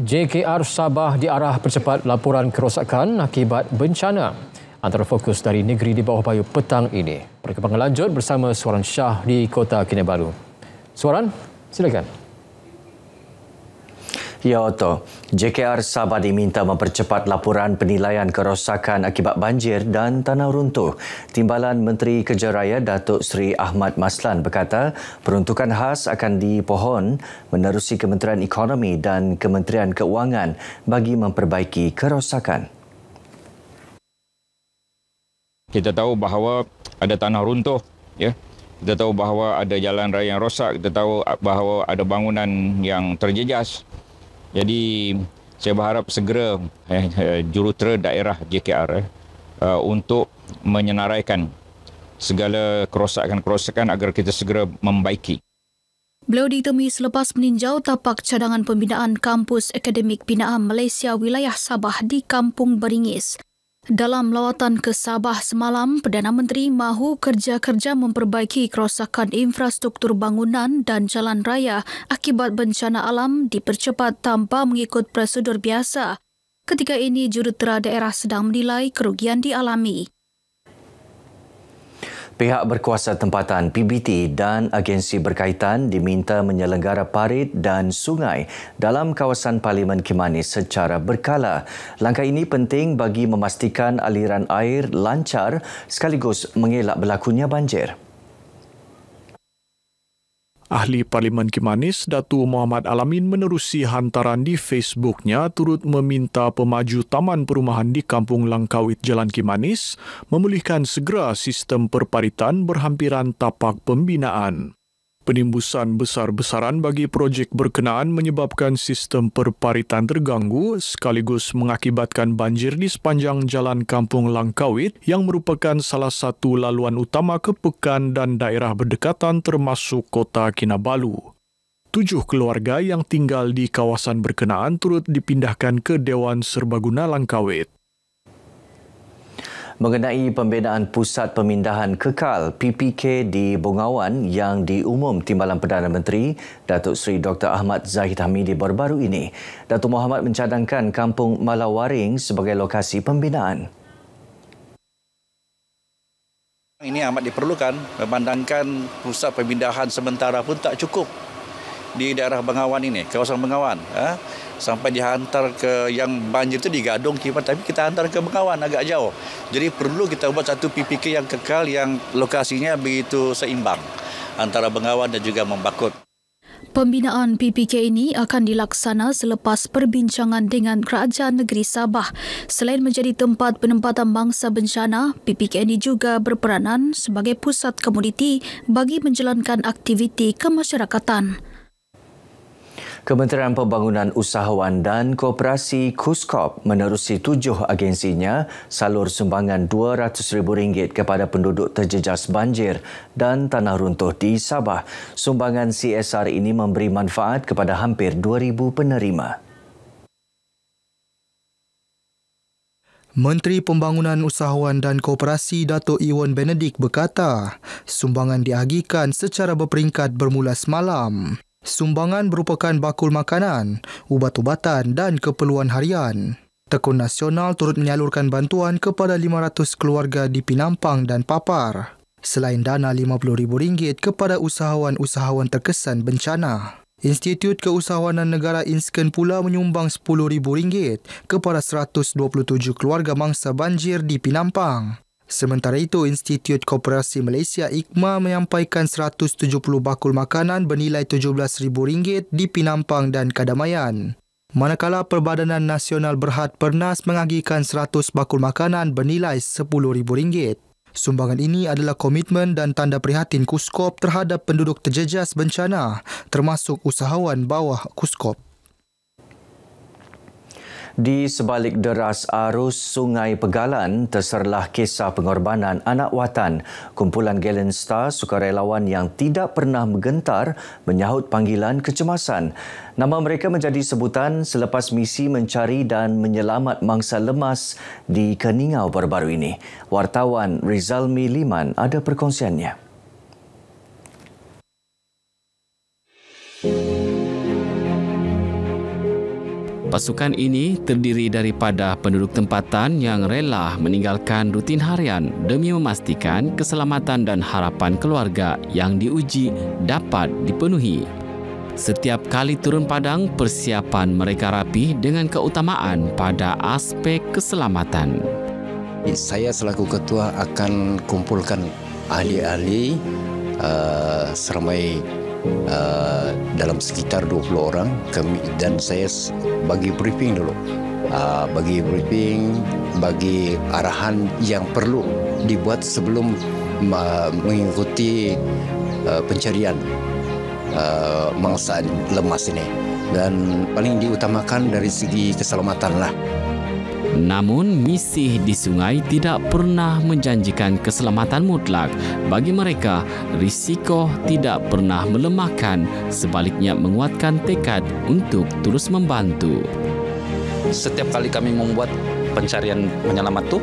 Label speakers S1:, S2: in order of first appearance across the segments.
S1: JKR Sabah diarah percepat laporan kerosakan akibat bencana. Antara fokus dari negeri di bawah payu petang ini. Perkembangan lanjut bersama Suaran Shah di Kota Kinabalu. Suaran, silakan.
S2: Ya, Otto. JKR Sabah diminta mempercepat laporan penilaian kerosakan akibat banjir dan tanah runtuh. Timbalan Menteri Kerja Raya Datuk Seri Ahmad Maslan berkata peruntukan khas akan dipohon menerusi Kementerian Ekonomi dan Kementerian Keuangan bagi memperbaiki kerosakan.
S3: Kita tahu bahawa ada tanah runtuh, ya. Kita tahu bahawa ada jalan raya yang rosak, kita tahu bahawa ada bangunan yang terjejas. Jadi saya berharap segera jurutera daerah JKR untuk menyenaraikan segala kerosakan-kerosakan agar kita segera membaiki.
S4: Beliau ditemui selepas meninjau tapak cadangan pembinaan Kampus Akademik Binaan Malaysia Wilayah Sabah di Kampung Beringis. Dalam lawatan ke Sabah semalam, Perdana Menteri mahu kerja-kerja memperbaiki kerosakan infrastruktur bangunan dan jalan raya akibat bencana alam dipercepat tanpa mengikut prosedur biasa. Ketika ini, jurutera daerah sedang menilai kerugian dialami.
S2: Pihak berkuasa tempatan PBT dan agensi berkaitan diminta menyelenggara parit dan sungai dalam kawasan Parlimen Kimanis secara berkala. Langkah ini penting bagi memastikan aliran air lancar sekaligus mengelak berlakunya banjir.
S5: Ahli Parlimen Kimanis, Datuk Muhammad Alamin menerusi hantaran di Facebooknya turut meminta pemaju taman perumahan di Kampung Langkawit Jalan Kimanis memulihkan segera sistem perparitan berhampiran tapak pembinaan. Penimbusan besar-besaran bagi projek berkenaan menyebabkan sistem perparitan terganggu sekaligus mengakibatkan banjir di sepanjang Jalan Kampung Langkawit yang merupakan salah satu laluan utama ke Pekan dan daerah berdekatan termasuk Kota Kinabalu. 7 keluarga yang tinggal di kawasan berkenaan turut dipindahkan ke Dewan Serbaguna Langkawit.
S2: Mengenai pembinaan Pusat Pemindahan Kekal PPK di Bongawan yang diumum Timbalan Perdana Menteri Datuk Seri Dr. Ahmad Zahid Hamidi baru-baru ini, Datuk Muhammad mencadangkan Kampung Malawaring sebagai lokasi pembinaan.
S6: Ini amat diperlukan, memandangkan pusat pemindahan sementara pun tak cukup di daerah Bengawan ini, kawasan Bengawan. Sampai dihantar ke yang banjir itu di Gadong, tapi kita hantar ke Bengawan agak jauh. Jadi perlu kita buat satu PPK yang kekal yang lokasinya begitu seimbang antara Bengawan dan juga Membakut.
S4: Pembinaan PPK ini akan dilaksana selepas perbincangan dengan Kerajaan Negeri Sabah. Selain menjadi tempat penempatan bangsa bencana, PPK ini juga berperanan sebagai pusat komuniti bagi menjalankan aktiviti kemasyarakatan.
S2: Kementerian Pembangunan Usahawan dan Koperasi KUSKOP menerusi 7 agensinya salur sumbangan RM200,000 kepada penduduk terjejas banjir dan tanah runtuh di Sabah. Sumbangan CSR ini memberi manfaat kepada hampir 2,000 penerima.
S7: Menteri Pembangunan Usahawan dan Koperasi Datuk Iwan Benedik berkata, sumbangan diagihkan secara berperingkat bermula semalam. Sumbangan merupakan bakul makanan, ubat-ubatan dan keperluan harian. Tekun Nasional turut menyalurkan bantuan kepada 500 keluarga di Pinampang dan Papar. Selain dana RM50,000 kepada usahawan-usahawan terkesan bencana. Institut Keusahawanan Negara Insken pula menyumbang RM10,000 kepada 127 keluarga mangsa banjir di Pinampang. Sementara itu, Institut Koperasi Malaysia IKMA menyampaikan 170 bakul makanan bernilai RM17,000 di Pinampang dan Kadamayan. Manakala Perbadanan Nasional Berhad Pernas mengagihkan 100 bakul makanan bernilai RM10,000. Sumbangan ini adalah komitmen dan tanda prihatin KUSKOP terhadap penduduk terjejas bencana, termasuk usahawan bawah KUSKOP.
S2: Di sebalik deras arus Sungai Pegalan, terserlah kisah pengorbanan anak watan. Kumpulan Gallant Star sukarelawan yang tidak pernah menggentar menyahut panggilan kecemasan. Nama mereka menjadi sebutan selepas misi mencari dan menyelamat mangsa lemas di Keningau baru-baru ini. Wartawan Rizalmi Liman ada perkongsiannya.
S8: Pasukan ini terdiri daripada penduduk tempatan yang rela meninggalkan rutin harian demi memastikan keselamatan dan harapan keluarga yang diuji dapat dipenuhi. Setiap kali turun padang, persiapan mereka rapi dengan keutamaan pada aspek keselamatan.
S9: Saya selaku ketua akan kumpulkan ahli-ahli seramai dalam sekitar 20 orang dan saya bagi briefing dulu. Bagi arahan yang perlu dibuat sebelum mengikuti pencarian mangsa lemas ini. Dan paling diutamakan dari segi keselamatan lah.
S8: Namun, misi di sungai tidak pernah menjanjikan keselamatan mutlak. Bagi mereka, risiko tidak pernah melemahkan, sebaliknya menguatkan tekad untuk terus membantu.
S10: Setiap kali kami membuat pencarian penyelamat itu,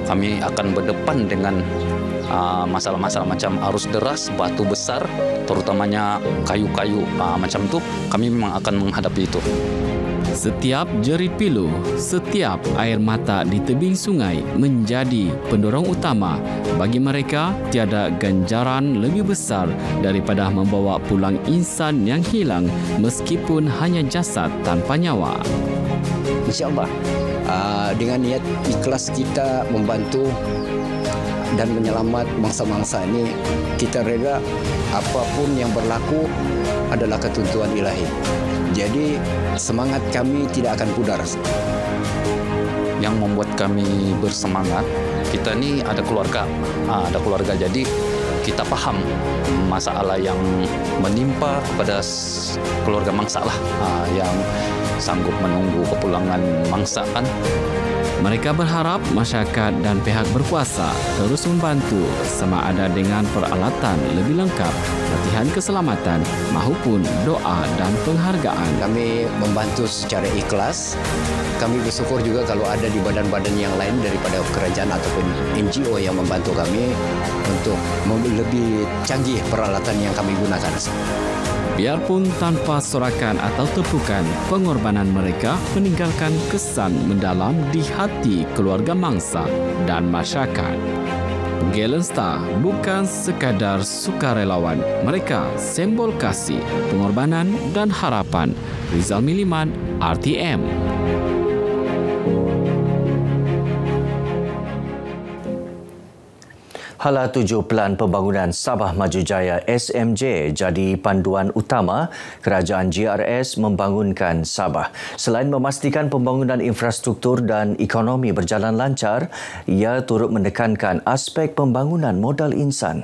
S10: kami akan berdepan dengan masalah-masalah macam arus deras, batu besar, terutamanya kayu-kayu macam itu, kami memang akan menghadapi itu.
S8: Setiap jerit pilu, setiap air mata di tebing sungai menjadi pendorong utama. Bagi mereka, tiada ganjaran lebih besar daripada membawa pulang insan yang hilang meskipun hanya jasad tanpa nyawa.
S9: InsyaAllah, dengan niat ikhlas kita membantu dan menyelamat bangsa-bangsa ini, kita reda apapun yang berlaku adalah ketentuan ilahi. Jadi semangat kami tidak akan pudar.
S10: Yang membuat kami bersemangat, kita ni ada keluarga, jadi kita paham masalah yang menimpa kepada keluarga mangsa lah, yang sanggup menunggu kepulangan mangsa kan.
S8: Mereka berharap masyarakat dan pihak berkuasa terus membantu sama ada dengan peralatan lebih lengkap, latihan keselamatan maupun doa dan penghargaan.
S9: Kami membantu secara ikhlas. Kami bersyukur juga kalau ada di badan-badan yang lain daripada kerajaan ataupun NGO yang membantu kami untuk lebih canggih peralatan yang kami gunakan.
S8: Biarpun tanpa sorakan atau tepukan, pengorbanan mereka meninggalkan kesan mendalam di hati keluarga mangsa dan masyarakat. Galen Star bukan sekadar sukarelawan, mereka simbol kasih, pengorbanan dan harapan. Rizal Miliman, RTM.
S2: Hala 7 Pelan Pembangunan Sabah Maju Jaya SMJ jadi panduan utama kerajaan GRS membangunkan Sabah. Selain memastikan pembangunan infrastruktur dan ekonomi berjalan lancar, ia turut menekankan aspek pembangunan modal insan.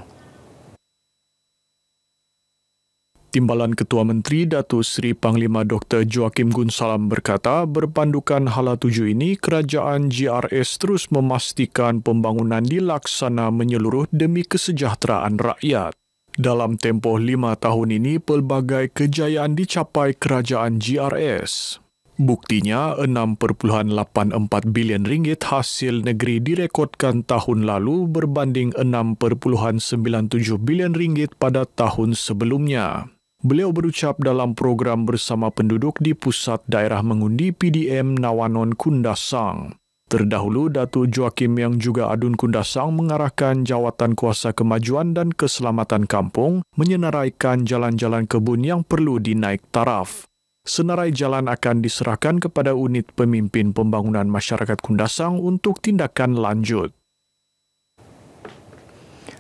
S5: Timbalan Ketua Menteri Datuk Seri Panglima Dr. Joakim Gunsalam berkata, berpandukan Hala 7 ini, kerajaan GRS terus memastikan pembangunan dilaksana menyeluruh demi kesejahteraan rakyat. Dalam tempoh 5 tahun ini, pelbagai kejayaan dicapai kerajaan GRS. Buktinya, RM6.84 bilion hasil negeri direkodkan tahun lalu berbanding RM6.97 bilion pada tahun sebelumnya. Beliau berucap dalam program bersama penduduk di Pusat Daerah Mengundi PDM Nawanon Kundasang. Terdahulu, Datuk Joakim yang juga Adun Kundasang mengarahkan Jawatan Kuasa Kemajuan dan Keselamatan Kampung menyenaraikan jalan-jalan kebun yang perlu dinaik taraf. Senarai jalan akan diserahkan kepada unit pemimpin pembangunan masyarakat Kundasang untuk tindakan lanjut.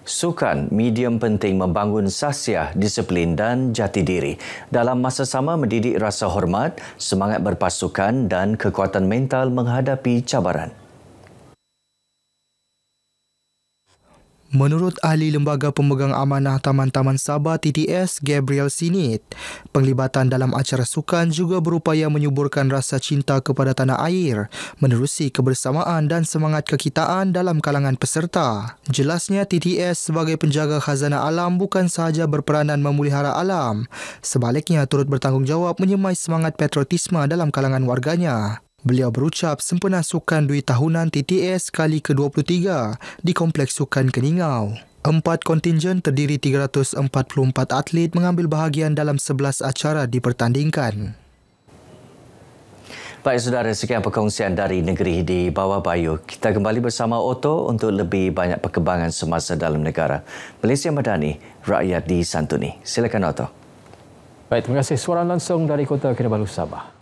S2: Sukan medium penting membangun sahsiah, disiplin dan jati diri. Dalam masa sama mendidik rasa hormat, semangat berpasukan dan kekuatan mental menghadapi cabaran.
S7: Menurut ahli Lembaga Pemegang Amanah Taman-Taman Sabah TTS Gabriel Sinit, penglibatan dalam acara sukan juga berupaya menyuburkan rasa cinta kepada tanah air, menerusi kebersamaan dan semangat kekitaan dalam kalangan peserta. Jelasnya, TTS sebagai penjaga khazanah alam bukan sahaja berperanan memelihara alam, sebaliknya turut bertanggungjawab menyemai semangat patriotisme dalam kalangan warganya. Beliau berucap sempena Sukan Dui Tahunan TTS kali ke-23 di Kompleks Sukan Keningau. 4 kontingen terdiri 344 atlet mengambil bahagian dalam 11 acara dipertandingkan.
S2: Baik saudara, sekian perkongsian dari Negeri di Bawah Bayu. Kita kembali bersama Otto untuk lebih banyak perkembangan semasa dalam negara. Malaysia Madani, rakyat disantuni. Silakan Otto.
S1: Baik, terima kasih. Suara langsung dari Kota Kinabalu, Sabah.